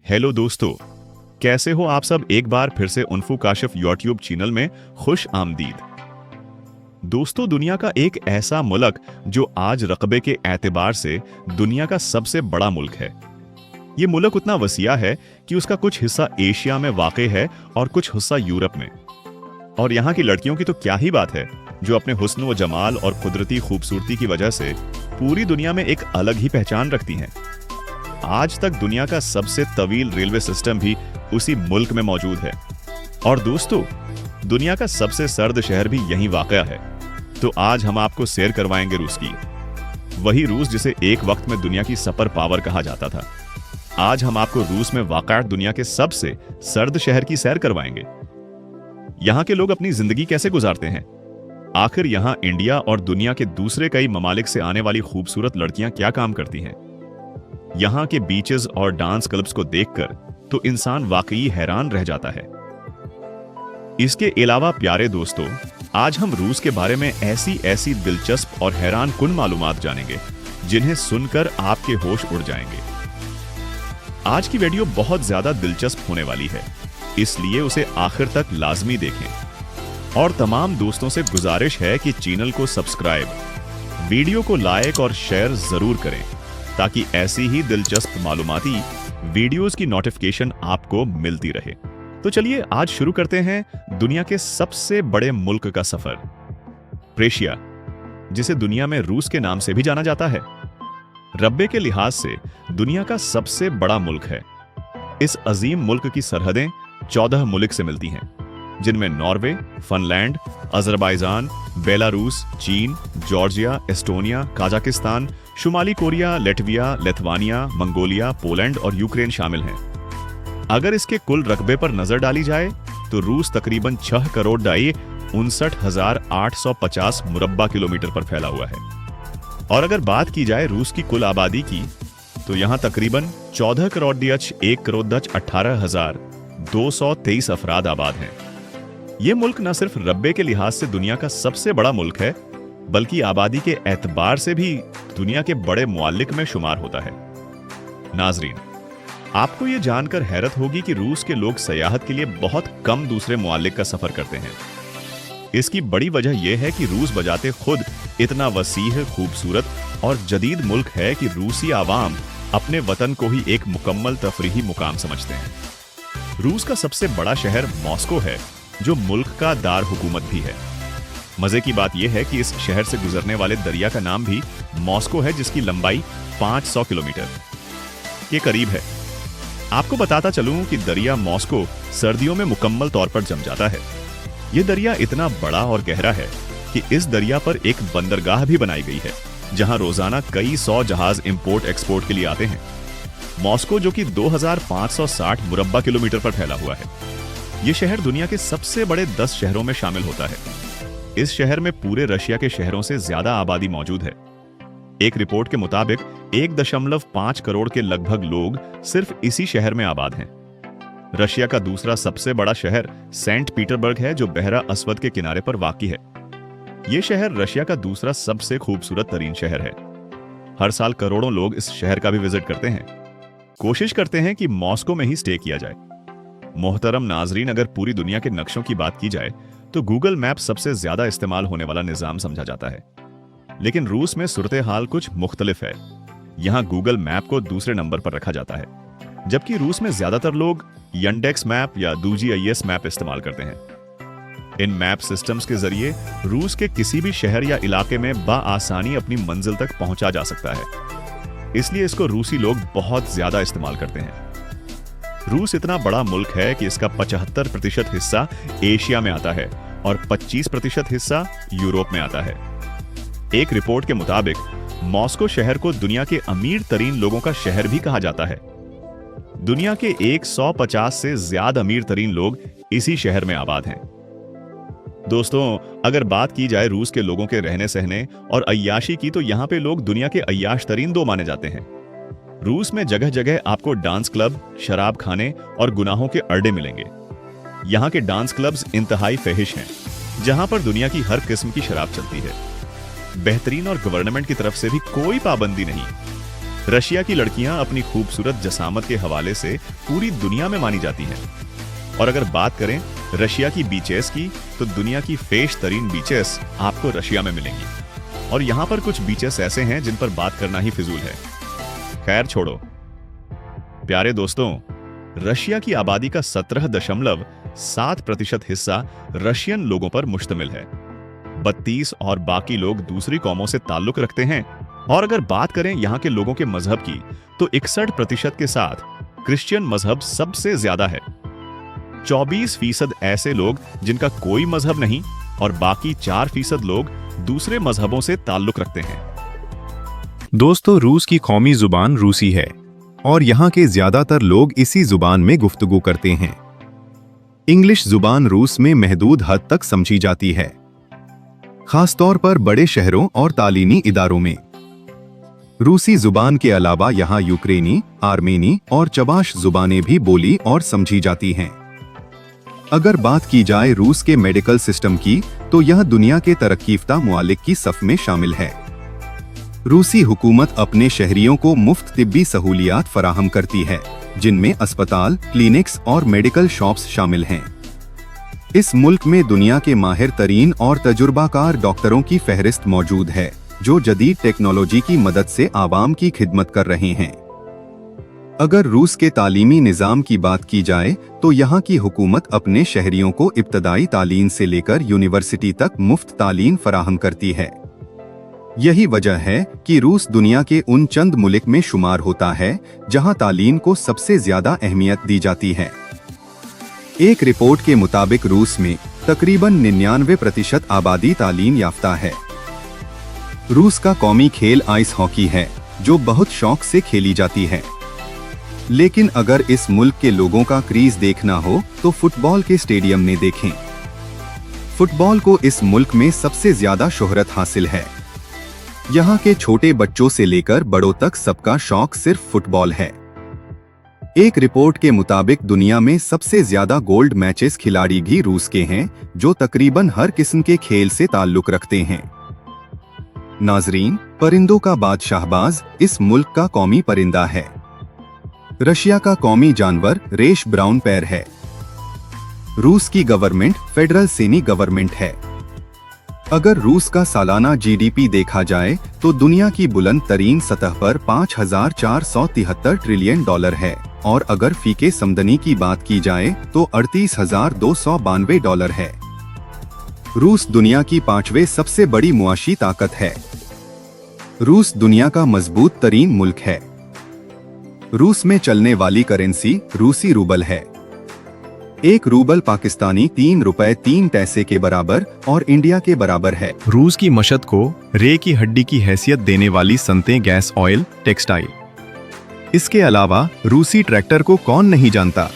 Hello दोस्तों, कैसे हो आप सब। एक बार फिर से उन्फू काशिफ यूट्यूब चैनल में खुश आमदीद। दोस्तों, दुनिया का एक ऐसा मुल्क जो आज रकबे के एतबार से दुनिया का सबसे बड़ा मुल्क है। ये मुल्क उतना वसीया है कि उसका कुछ हिस्सा एशिया में वाक़े है और कुछ हिस्सा यूरोप में। और यहाँ की लड़कियों की तो क्या ही बात है, जो अपने हुस्न व जमाल और कुदरती खूबसूरती की वजह से पूरी दुनिया में एक अलग ही पहचान रखती हैं। आज तक दुनिया का सबसे तवील रेलवे सिस्टम भी उसी मुल्क में मौजूद है। और दोस्तों, दुनिया का सबसे सर्द शहर भी यहीं वाक़या है। तो आज हम आपको सैर करवाएंगे रूस की, वही रूस जिसे एक वक्त में दुनिया की सुपर पावर कहा जाता था। आज हम आपको रूस में वाक़या दुनिया के सबसे सर्द शहर की सैर करवाएंगे। यहाँ के लोग अपनी जिंदगी कैसे गुजारते हैं, आखिर यहाँ इंडिया और दुनिया के दूसरे कई ममालिक से आने वाली खूबसूरत लड़कियां क्या काम करती हैं। यहाँ के बीचेस और डांस क्लब्स को देखकर तो इंसान वाकई हैरान रह जाता है। इसके अलावा प्यारे दोस्तों, आज हम रूस के बारे में ऐसी दिलचस्प और हैरान कुन मालूमात जानेंगे जिन्हें सुनकर आपके होश उड़ जाएंगे। आज की वीडियो बहुत ज्यादा दिलचस्प होने वाली है, इसलिए उसे आखिर तक लाजमी देखें। और तमाम दोस्तों से गुजारिश है कि चैनल को सब्सक्राइब, वीडियो को लाइक और शेयर जरूर करें ताकि ऐसी ही दिलचस्प मालूमाती वीडियोस की नोटिफिकेशन आपको मिलती रहे। तो चलिए आज शुरू करते हैं दुनिया के सबसे बड़े मुल्क का सफर, प्रेशिया, जिसे दुनिया में रूस के नाम से भी जाना जाता है। रब्बे के लिहाज से दुनिया का सबसे बड़ा मुल्क है। इस अजीम मुल्क की सरहदें 14 मुल्क से मिलती हैं, जिनमें नॉर्वे, फिनलैंड, अजरबैजान, बेलारूस, चीन, जॉर्जिया, एस्टोनिया, कजाकिस्तान, शुमाली Korea, Latvia, Lithuania, Mongolia, Poland और यूक्रेन शामिल हैं। अगर इसके कुल रकबे पर नजर डाली जाए तो रूस तकरीबन 6 करोड़ 59,850 मुरब्बा किलोमीटर पर फैला हुआ है। और अगर बात की जाए रूस की कुल आबादी की, तो यहाँ तकरीबन 14 करोड़ 18,223 अफराद आबाद हैं। ये मुल्क न सिर्फ रब्बे के लिहाज से दुनिया का सबसे बड़ा मुल्क है, बल्कि आबादी के एतबार से भी दुनिया के बड़े मुअल्लिक में शुमार होता है। नाजरीन, आपको ये जानकर हैरत होगी कि रूस के लोग सयाहत के लिए बहुत कम दूसरे मुअल्लिक का सफर करते हैं। इसकी बड़ी वजह यह है कि रूस बजाते खुद इतना वसीह, खूबसूरत और जदीद मुल्क है कि रूसी आवाम अपने वतन को ही एक मुकम्मल तफरीही मुकाम समझते हैं। रूस का सबसे बड़ा शहर मॉस्को है, जो मुल्क का दार हुकूमत भी है। मजे की बात यह है कि इस शहर से गुजरने वाले दरिया का नाम भी मॉस्को है, जिसकी लंबाई 500 किलोमीटर के करीब है। आपको बताता चलूं कि दरिया मॉस्को सर्दियों में मुकम्मल तौर पर जम जाता है। यह दरिया इतना बड़ा और गहरा है कि इस दरिया पर एक बंदरगाह भी बनाई गई है, जहां रोजाना कई 100 जहाज इंपोर्ट एक्सपोर्ट के लिए आते हैं। मॉस्को, जो कि 2560 मुरब्बा किलोमीटर पर फैला हुआ है, यह शहर दुनिया के सबसे बड़े 10 शहरों में शामिल होता है। इस शहर में पूरे रशिया के शहरों से ज्यादा आबादी मौजूद है। एक रिपोर्ट के मुताबिक 1.5 करोड़ के लगभग लोग सिर्फ इसी शहर में आबाद हैं। रशिया का दूसरा सबसे बड़ा शहर सेंट पीटरबर्ग है, जो बहरा अस्वद के किनारे पर वाक़ई है। यह शहर रशिया का दूसरा सबसे खूबसूरत तरीन शहर है। हर साल करोड़ों लोग इस शहर का भी विजिट करते हैं, कोशिश करते हैं कि मॉस्को में ही स्टे किया जाए। मोहतरम नाजरीन, अगर पूरी दुनिया के नक्शों की बात की जाए तो गूगल मैप सबसे ज्यादा इस्तेमाल होने वाला निजाम समझा जाता है। लेकिन रूस में सूरत हाल कुछ मुख्तलिफ है। यहाँ गूगल मैप को दूसरे नंबर पर रखा जाता है, जबकि रूस में ज्यादातर लोग यंडेक्स मैप या दूजीआईएस मैप इस्तेमाल करते हैं। इन मैप सिस्टम्स के जरिए रूस के किसी भी शहर या इलाके में बाआसानी अपनी मंजिल तक पहुंचा जा सकता है, इसलिए इसको रूसी लोग बहुत ज्यादा इस्तेमाल करते हैं। रूस इतना बड़ा मुल्क है कि इसका 75% हिस्सा एशिया में आता है और 25% हिस्सा यूरोप में आता है। एक रिपोर्ट के मुताबिक मॉस्को शहर को दुनिया के अमीर तरीन लोगों का शहर भी कहा जाता है। दुनिया के 150 से ज्यादा अमीर तरीन लोग इसी शहर में आबाद हैं। दोस्तों, अगर बात की जाए रूस के लोगों के रहने सहने और अय्याशी की, तो यहाँ पे लोग दुनिया के अय्याश तरीन 2 माने जाते हैं। रूस में जगह जगह आपको डांस क्लब, शराब खाने और गुनाहों के अड्डे मिलेंगे। यहाँ के डांस क्लब्स इंतहाई फहिश हैं, जहां पर दुनिया की हर किस्म की शराब चलती है। बेहतरीन और गवर्नमेंट की तरफ से भी कोई पाबंदी नहीं। रशिया की लड़कियां अपनी खूबसूरत जसामत के हवाले से पूरी दुनिया में मानी जाती हैं। और अगर बात करें रशिया की बीचेस की, तो दुनिया की फेश तरीन बीचेस आपको रशिया में मिलेंगी। और यहाँ पर कुछ बीचेस ऐसे हैं जिन पर बात करना ही फिजूल है। खैर छोड़ो। प्यारे दोस्तों, रशिया की आबादी का 17.7% हिस्सा रशियन लोगों पर मुश्तमिल है। 32 और बाकी लोग दूसरी कौमों से ताल्लुक रखते हैं। और अगर बात करें यहाँ के लोगों के मजहब की, तो 61% के साथ क्रिश्चियन मजहब सबसे ज्यादा है। 24% ऐसे लोग जिनका कोई मजहब नहीं, और बाकी 4% लोग दूसरे मजहबों से ताल्लुक रखते हैं। दोस्तों, रूस की कौमी जुबान रूसी है और यहाँ के ज्यादातर लोग इसी जुबान में गुफ्तगू करते हैं। इंग्लिश जुबान रूस में महदूद हद तक समझी जाती है, खासतौर पर बड़े शहरों और तालीमी इदारों में। रूसी जुबान के अलावा यहाँ यूक्रेनी, आर्मेनी और चबाश जुबानें भी बोली और समझी जाती हैं। अगर बात की जाए रूस के मेडिकल सिस्टम की, तो यह दुनिया के तरक्कीफ्ता मुआलिक की सफ में शामिल है। रूसी हुकूमत अपने शहरियों को मुफ्त तिब्बी सहूलियात फराहम करती है, जिनमें अस्पताल, क्लिनिक्स और मेडिकल शॉप्स शामिल हैं। इस मुल्क में दुनिया के माहिर तरीन और तजुर्बाकार डॉक्टरों की फहरिस्त मौजूद है, जो जदीद टेक्नोलॉजी की मदद से आवाम की खिदमत कर रहे हैं। अगर रूस के तालीमी निज़ाम की बात की जाए, तो यहाँ की हुकूमत अपने शहरियों को इब्तदाई तालीम से लेकर यूनिवर्सिटी तक मुफ्त तालीम फराहम करती है। यही वजह है कि रूस दुनिया के उन चंद मुल्क में शुमार होता है जहाँ तालीम को सबसे ज्यादा अहमियत दी जाती है। एक रिपोर्ट के मुताबिक रूस में तकरीबन 99% आबादी तालीम याफ्ता है। रूस का कौमी खेल आइस हॉकी है, जो बहुत शौक से खेली जाती है। लेकिन अगर इस मुल्क के लोगों का क्रीज देखना हो, तो फुटबॉल के स्टेडियम में देखें। फुटबॉल को इस मुल्क में सबसे ज्यादा शोहरत हासिल है। यहाँ के छोटे बच्चों से लेकर बड़ों तक सबका शौक सिर्फ फुटबॉल है। एक रिपोर्ट के मुताबिक दुनिया में सबसे ज्यादा गोल्ड मैचेस खिलाड़ी भी रूस के हैं, जो तकरीबन हर किस्म के खेल से ताल्लुक रखते हैं। नाजरीन, परिंदों का बादशाहबाज इस मुल्क का कौमी परिंदा है। रशिया का कौमी जानवर रेश ब्राउन पैर है। रूस की गवर्नमेंट फेडरल सेमी गवर्नमेंट है। अगर रूस का सालाना जीडीपी देखा जाए, तो दुनिया की बुलंद तरीन सतह पर 5,473 ट्रिलियन डॉलर है, और अगर फीके समदनी की बात की जाए, तो 38,292 डॉलर है। रूस दुनिया की 5वें सबसे बड़ी मुआशी ताकत है। रूस दुनिया का मजबूत तरीन मुल्क है। रूस में चलने वाली करेंसी रूसी रूबल है। एक रूबल पाकिस्तानी 3 रुपए 3 पैसे के बराबर और इंडिया के बराबर है। रूस की मशद को रे की हड्डी की हैसियत देने वाली सनतें गैस ऑयल, टेक्सटाइल। इसके अलावा रूसी ट्रैक्टर को कौन नहीं जानता।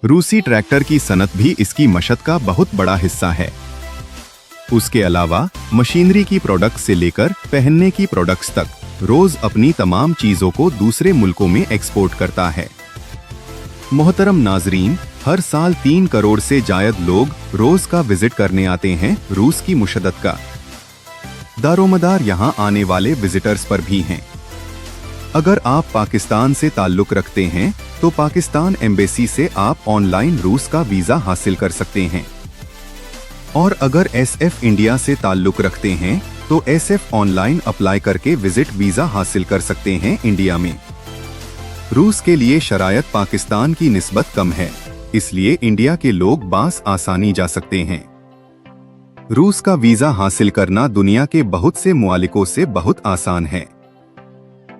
रूसी ट्रैक्टर की सनत भी इसकी मशद का बहुत बड़ा हिस्सा है। उसके अलावा मशीनरी की प्रोडक्ट से लेकर पहनने की प्रोडक्ट्स तक रोज अपनी तमाम चीजों को दूसरे मुल्कों में एक्सपोर्ट करता है। मोहतरम नाजरीन, हर साल 3 करोड़ से जायद लोग रोज का विजिट करने आते हैं रूस की मुशद्दत का। दारोमदार यहाँ आने वाले विजिटर्स पर भी हैं। अगर आप पाकिस्तान से ताल्लुक रखते हैं, तो पाकिस्तान एम्बेसी से आप ऑनलाइन रूस का वीजा हासिल कर सकते हैं। और अगर SF इंडिया से ताल्लुक रखते हैं, तो SF ऑनलाइन अप्लाई करके विजिट वीजा हासिल कर सकते हैं इंडिया में। रूस के लिए शरायत पाकिस्तान की निस्बत कम है, इसलिए इंडिया के लोग बास आसानी जा सकते हैं। रूस का वीजा हासिल करना दुनिया के बहुत से मुआलिकों से बहुत आसान है।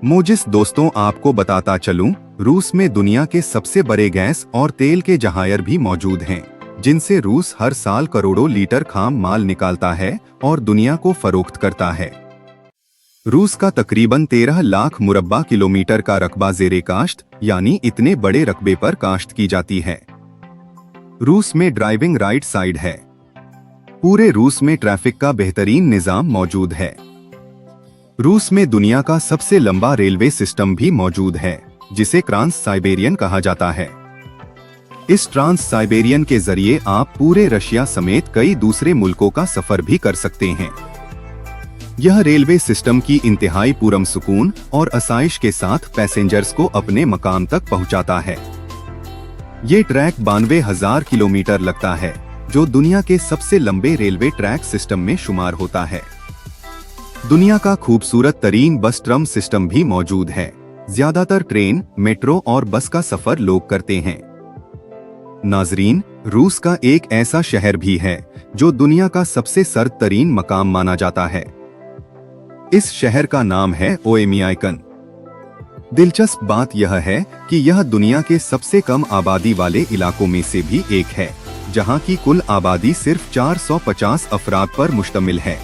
मोजिस दोस्तों, आपको बताता चलूं, रूस में दुनिया के सबसे बड़े गैस और तेल के जहायर भी मौजूद हैं, जिनसे रूस हर साल करोड़ों लीटर खाम माल निकालता है और दुनिया को फरोख्त करता है। रूस का तकरीबन 13 लाख मुरब्बा किलोमीटर का रकबा ज़ेरे काश्त, यानी इतने बड़े रकबे पर काश्त की जाती है। रूस में ड्राइविंग राइट साइड है। पूरे रूस में ट्रैफिक का बेहतरीन निज़ाम मौजूद है। रूस में दुनिया का सबसे लंबा रेलवे सिस्टम भी मौजूद है, जिसे ट्रांस साइबेरियन कहा जाता है। इस ट्रांस साइबेरियन के जरिए आप पूरे रशिया समेत कई दूसरे मुल्कों का सफर भी कर सकते हैं। यह रेलवे सिस्टम की इंतहाई पूरम सुकून और आसाइश के साथ पैसेंजर्स को अपने मकाम तक पहुंचाता है। ये ट्रैक 92,000 किलोमीटर लगता है, जो दुनिया के सबसे लंबे रेलवे ट्रैक सिस्टम में शुमार होता है। दुनिया का खूबसूरत तरीन बस ट्रम सिस्टम भी मौजूद है। ज्यादातर ट्रेन, मेट्रो और बस का सफर लोग करते हैं। नाजरीन, रूस का एक ऐसा शहर भी है जो दुनिया का सबसे सर्द तरीन मकाम माना जाता है। इस शहर का नाम है ओएमियाइकन। दिलचस्प बात यह है कि यह दुनिया के सबसे कम आबादी वाले इलाकों में से भी एक है, जहां की कुल आबादी सिर्फ 450 अफराद पर मुश्तमिल है।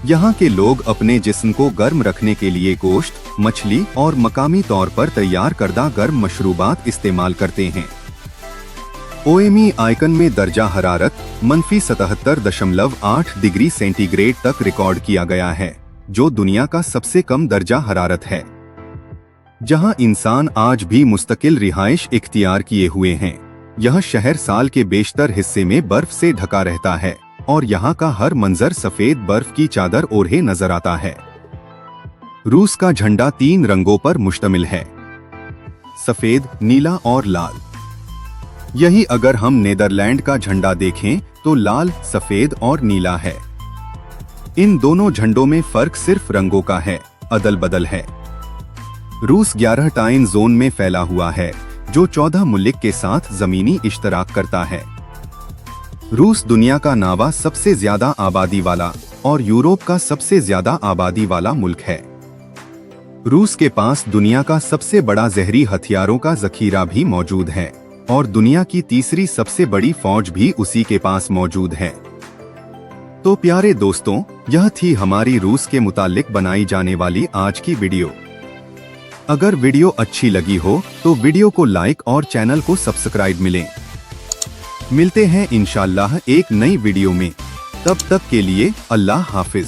यहाँ के लोग अपने जिस्म को गर्म रखने के लिए गोश्त, मछली और मकामी तौर पर तैयार करदा गर्म मशरूबात इस्तेमाल करते हैं। ओएमियाइकन में दर्जा हरारत -77.8 डिग्री सेंटीग्रेड तक रिकॉर्ड किया गया है, जो दुनिया का सबसे कम दर्जा हरारत है। जहां इंसान आज भी मुस्तकिल रिहाइश इख्तियार किए हुए हैं। यह शहर साल के बेशतर हिस्से में बर्फ से ढका रहता है और यहाँ का हर मंजर सफेद बर्फ की चादर ओढ़े नजर आता है। रूस का झंडा 3 रंगों पर मुश्तमिल है, सफेद, नीला और लाल। यही अगर हम नेदरलैंड का झंडा देखें तो लाल, सफेद और नीला है। इन दोनों झंडों में फर्क सिर्फ रंगों का है, अदल बदल है। रूस 11 टाइम जोन में फैला हुआ है, जो 14 मुल्क के साथ जमीनी इश्तराक करता है। रूस दुनिया का 9वां सबसे ज्यादा आबादी वाला और यूरोप का सबसे ज्यादा आबादी वाला मुल्क है। रूस के पास दुनिया का सबसे बड़ा जहरी हथियारों का जखीरा भी मौजूद है और दुनिया की तीसरी सबसे बड़ी फौज भी उसी के पास मौजूद है। तो प्यारे दोस्तों, यह थी हमारी रूस के मुताल्लिक बनाई जाने वाली आज की वीडियो। अगर वीडियो अच्छी लगी हो तो वीडियो को लाइक और चैनल को सब्सक्राइब मिलें। मिलते हैं इंशाअल्लाह एक नई वीडियो में। तब तक के लिए अल्लाह हाफिज।